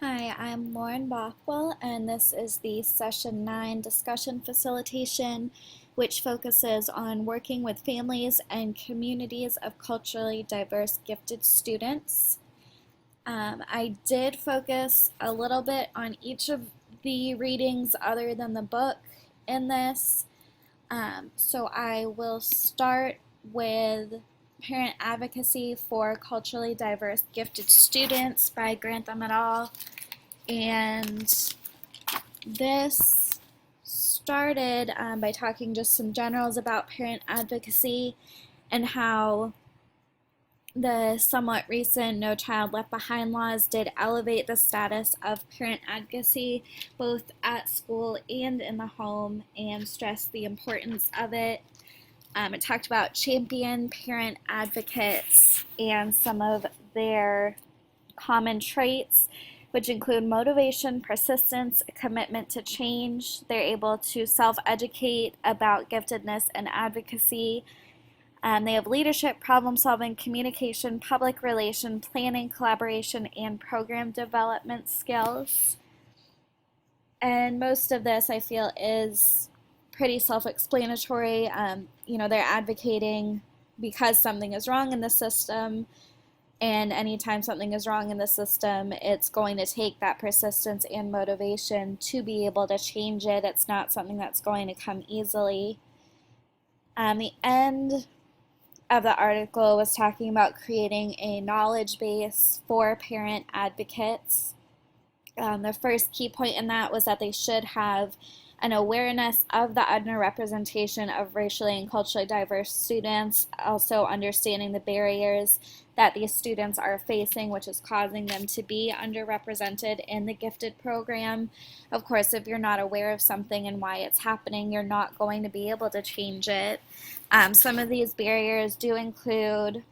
Hi, I'm Lauren Bothwell, and this is the Session 9 discussion facilitation, which focuses on working with families and communities of culturally diverse gifted students. I did focus a little bit on each of the readings other than the book in this. So I will start with Parent Advocacy for Culturally Diverse Gifted Students by Grantham et al. And this started by talking just some generals about parent advocacy and how the somewhat recent No Child Left Behind laws did elevate the status of parent advocacy both at school and in the home and stressed the importance of it. It talked about champion parent advocates and some of their common traits, which include motivation, persistence, a commitment to change. They're able to self-educate about giftedness and advocacy. They have leadership, problem solving, communication, public relation, planning, collaboration, and program development skills. And most of this I feel is pretty self-explanatory. They're advocating because something is wrong in the system, and anytime something is wrong in the system, it's going to take that persistence and motivation to be able to change it. It's not something that's going to come easily. The end of the article was talking about creating a knowledge base for parent advocates. The first key point in that was that they should have an awareness of the underrepresentation of racially and culturally diverse students, also understanding the barriers that these students are facing, which is causing them to be underrepresented in the gifted program. Of course, if you're not aware of something and why it's happening, you're not going to be able to change it. Some of these barriers do include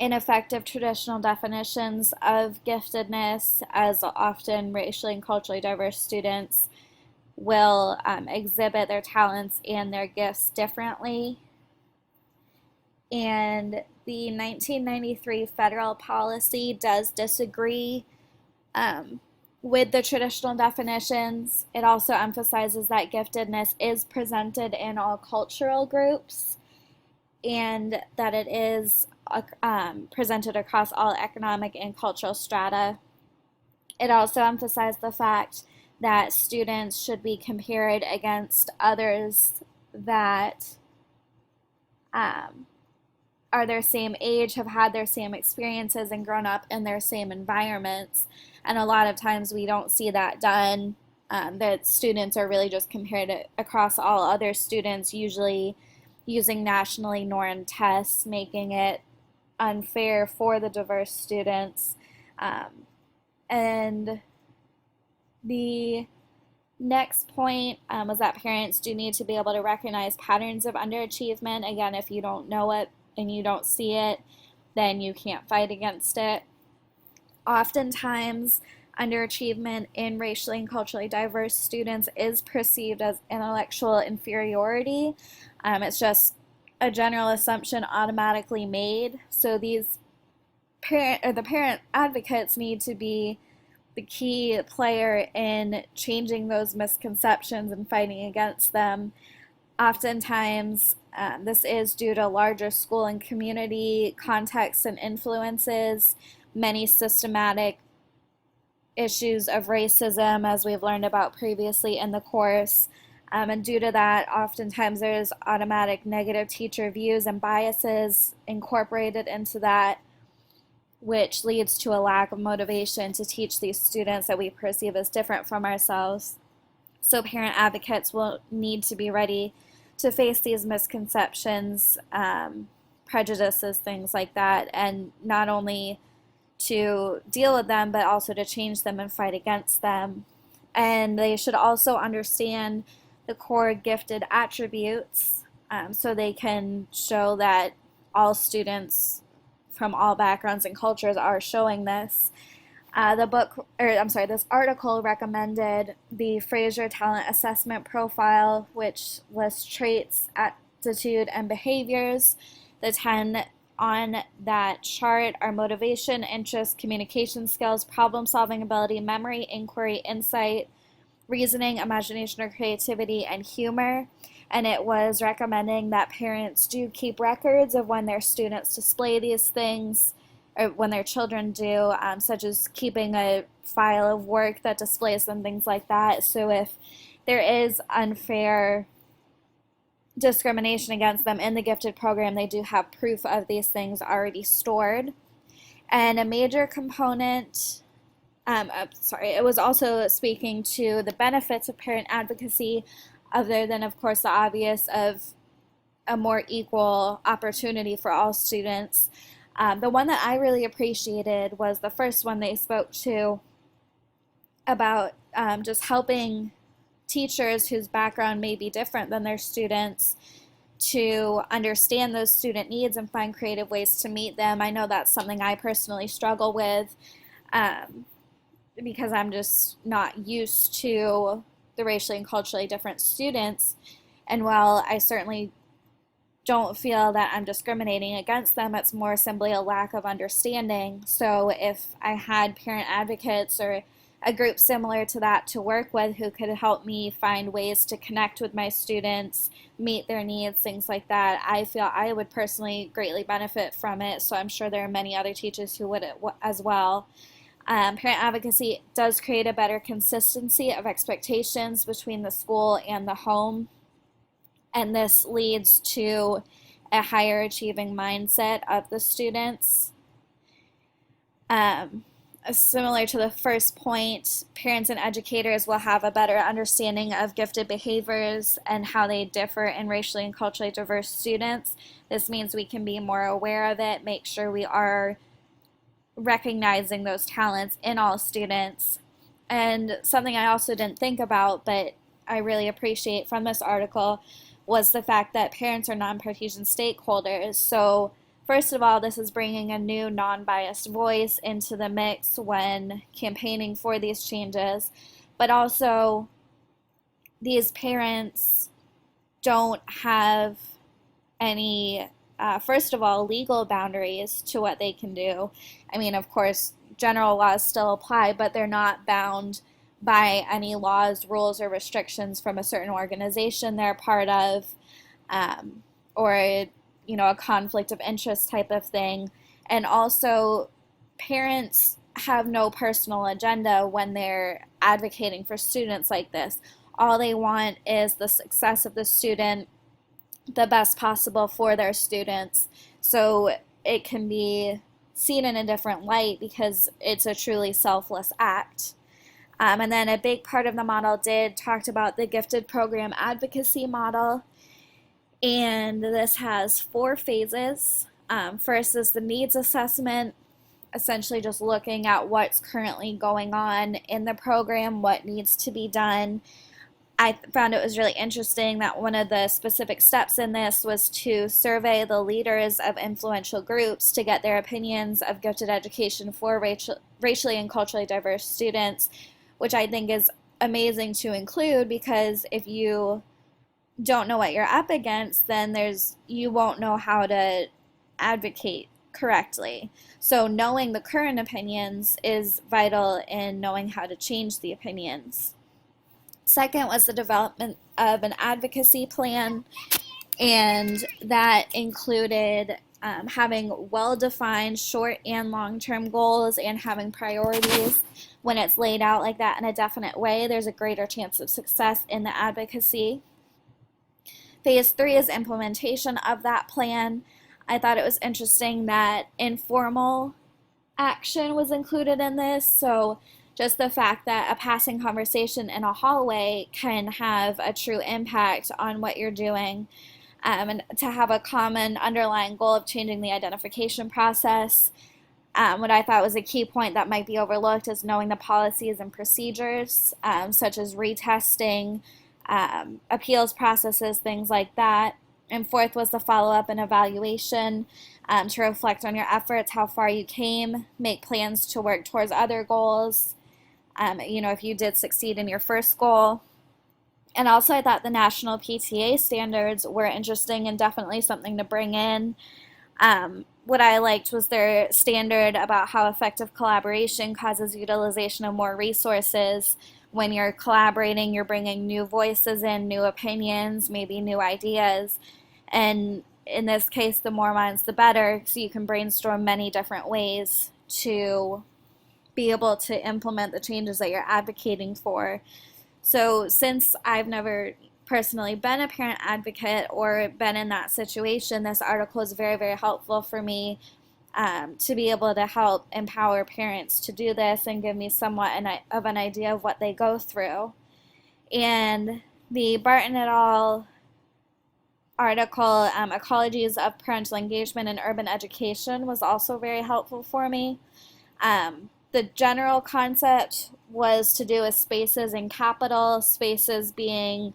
ineffective traditional definitions of giftedness, as often racially and culturally diverse students will exhibit their talents and their gifts differently. And the 1993 federal policy does disagree with the traditional definitions. It also emphasizes that giftedness is presented in all cultural groups and that it is presented across all economic and cultural strata. It also emphasized the fact that students should be compared against others that are their same age, have had their same experiences, and grown up in their same environments. And a lot of times we don't see that done. That students are really just compared across all other students, usually using nationally normed tests, making it unfair for the diverse students. And the next point was that parents do need to be able to recognize patterns of underachievement. Again, if you don't know it and you don't see it, then you can't fight against it. Oftentimes, underachievement in racially and culturally diverse students is perceived as intellectual inferiority. It's just a general assumption automatically made. So the parent advocates need to be the key player in changing those misconceptions and fighting against them. Oftentimes, this is due to larger school and community contexts and influences, many systematic issues of racism, as we've learned about previously in the course. And due to that, oftentimes there's automatic negative teacher views and biases incorporated into that, which leads to a lack of motivation to teach these students that we perceive as different from ourselves. So parent advocates will need to be ready to face these misconceptions, prejudices, things like that, and not only to deal with them, but also to change them and fight against them. And they should also understand the core gifted attributes so they can show that all students from all backgrounds and cultures are showing this. This article recommended the Fraser Talent Assessment Profile, which lists traits, attitude, and behaviors, the 10 on that chart are motivation, interest, communication skills, problem-solving ability, memory, inquiry, insight, reasoning, imagination or creativity, and humor. And it was recommending that parents do keep records of when their students display these things, or when their children do, such as keeping a file of work that displays them, things like that. So if there is unfair discrimination against them in the gifted program, they do have proof of these things already stored. And a major component, it was also speaking to the benefits of parent advocacy, other than, of course, the obvious of a more equal opportunity for all students. The one that I really appreciated was the first one they spoke to about just helping teachers whose background may be different than their students to understand those student needs and find creative ways to meet them. I know that's something I personally struggle with because I'm just not used to the racially and culturally different students. And while I certainly don't feel that I'm discriminating against them, it's more simply a lack of understanding. So if I had parent advocates or a group similar to that to work with who could help me find ways to connect with my students, meet their needs, things like that, I feel I would personally greatly benefit from it. So I'm sure there are many other teachers who would as well. Parent advocacy does create a better consistency of expectations between the school and the home, and this leads to a higher achieving mindset of the students. Similar to the first point, parents and educators will have a better understanding of gifted behaviors and how they differ in racially and culturally diverse students. This means we can be more aware of it, make sure we are recognizing those talents in all students. And something I also didn't think about, but I really appreciate from this article, was the fact that parents are non-partisan stakeholders. So first of all, this is bringing a new non-biased voice into the mix when campaigning for these changes, but also these parents don't have any, first of all, legal boundaries to what they can do. I mean, of course, general laws still apply, but they're not bound by any laws, rules, or restrictions from a certain organization they're part of, or a conflict of interest type of thing. And also, parents have no personal agenda when they're advocating for students like this. All they want is the success of the student, the best possible for their students. So it can be seen in a different light because it's a truly selfless act. And then a big part of the model talked about the gifted program advocacy model. And this has 4 phases. First is the needs assessment, essentially just looking at what's currently going on in the program, what needs to be done. I found it was really interesting that one of the specific steps in this was to survey the leaders of influential groups to get their opinions of gifted education for racially and culturally diverse students, which I think is amazing to include, because if you don't know what you're up against, then you won't know how to advocate correctly. So knowing the current opinions is vital in knowing how to change the opinions. Second was the development of an advocacy plan, and that included having well-defined short and long-term goals and having priorities. When it's laid out like that in a definite way, there's a greater chance of success in the advocacy. Phase 3 is implementation of that plan. I thought it was interesting that informal action was included in this, so just the fact that a passing conversation in a hallway can have a true impact on what you're doing, and to have a common underlying goal of changing the identification process. What I thought was a key point that might be overlooked is knowing the policies and procedures, such as retesting, appeals processes, things like that. And fourth was the follow-up and evaluation, to reflect on your efforts, how far you came, make plans to work towards other goals, if you did succeed in your first goal. And also I thought the national PTA standards were interesting and definitely something to bring in. what I liked was their standard about how effective collaboration causes utilization of more resources. When you're collaborating, you're bringing new voices in, new opinions, maybe new ideas. And in this case, the more minds, the better. So you can brainstorm many different ways to be able to implement the changes that you're advocating for. So since I've never personally been a parent advocate or been in that situation, this article is very, very helpful for me to be able to help empower parents to do this and give me somewhat of an idea of what they go through. And the Barton et al. Article, Ecologies of Parental Engagement in Urban Education, was also very helpful for me. The general concept was to do with spaces in capital, spaces being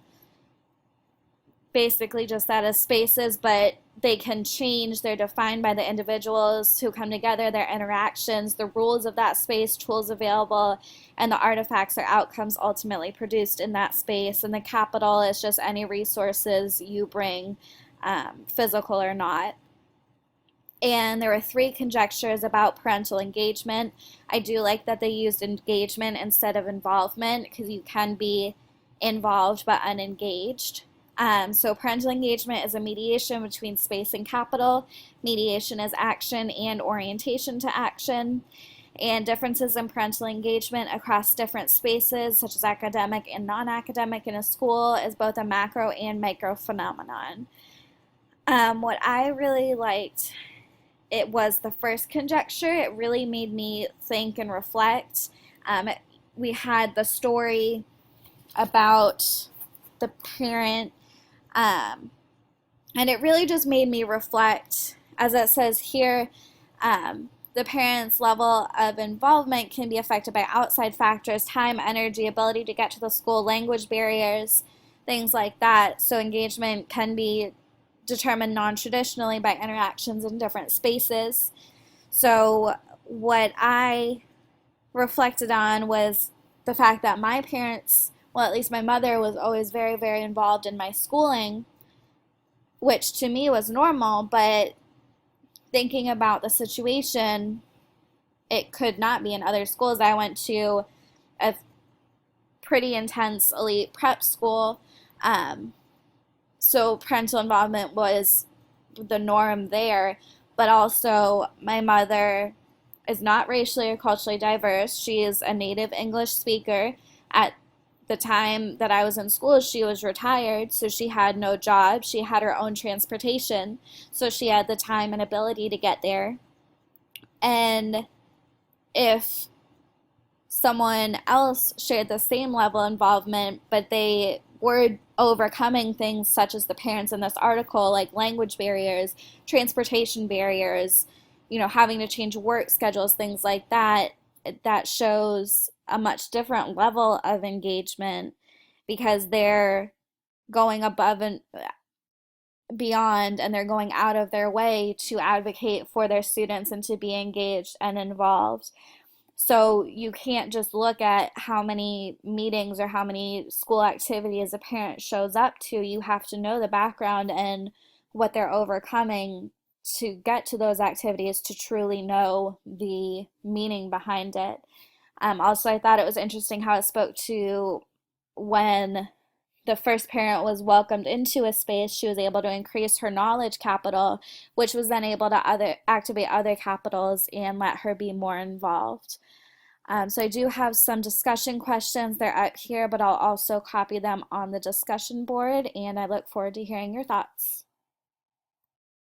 basically just that, as spaces, but they can change. They're defined by the individuals who come together, their interactions, the rules of that space, tools available, and the artifacts or outcomes ultimately produced in that space. And the capital is just any resources you bring, physical or not. And there were 3 conjectures about parental engagement. I do like that they used engagement instead of involvement, because you can be involved but unengaged. So parental engagement is a mediation between space and capital. Mediation is action and orientation to action. And differences in parental engagement across different spaces, such as academic and non-academic in a school, is both a macro and micro phenomenon. What I really liked, it was the first conjecture. It really made me think and reflect. We had the story about the parent, and it really just made me reflect. As it says here, the parent's level of involvement can be affected by outside factors: time, energy, ability to get to the school, language barriers, things like that. So engagement can be determined non-traditionally by interactions in different spaces. So what I reflected on was the fact that my parents, well, at least my mother, was always very, very involved in my schooling, which to me was normal, but thinking about the situation, it could not be in other schools. I went to a pretty intense elite prep school, so parental involvement was the norm there, but also my mother is not racially or culturally diverse. She is a native English speaker. At the time that I was in school, she was retired, so she had no job. She had her own transportation, so she had the time and ability to get there. And if someone else shared the same level of involvement, but they were overcoming things such as the parents in this article, like language barriers, transportation barriers, having to change work schedules, things like that, that shows a much different level of engagement, because they're going above and beyond, and they're going out of their way to advocate for their students and to be engaged and involved. So you can't just look at how many meetings or how many school activities a parent shows up to. You have to know the background and what they're overcoming to get to those activities, to truly know the meaning behind it. Also, I thought it was interesting how it spoke to when the first parent was welcomed into a space, she was able to increase her knowledge capital, which was then able to activate other capitals and let her be more involved. So I do have some discussion questions. They're up here, but I'll also copy them on the discussion board, and I look forward to hearing your thoughts.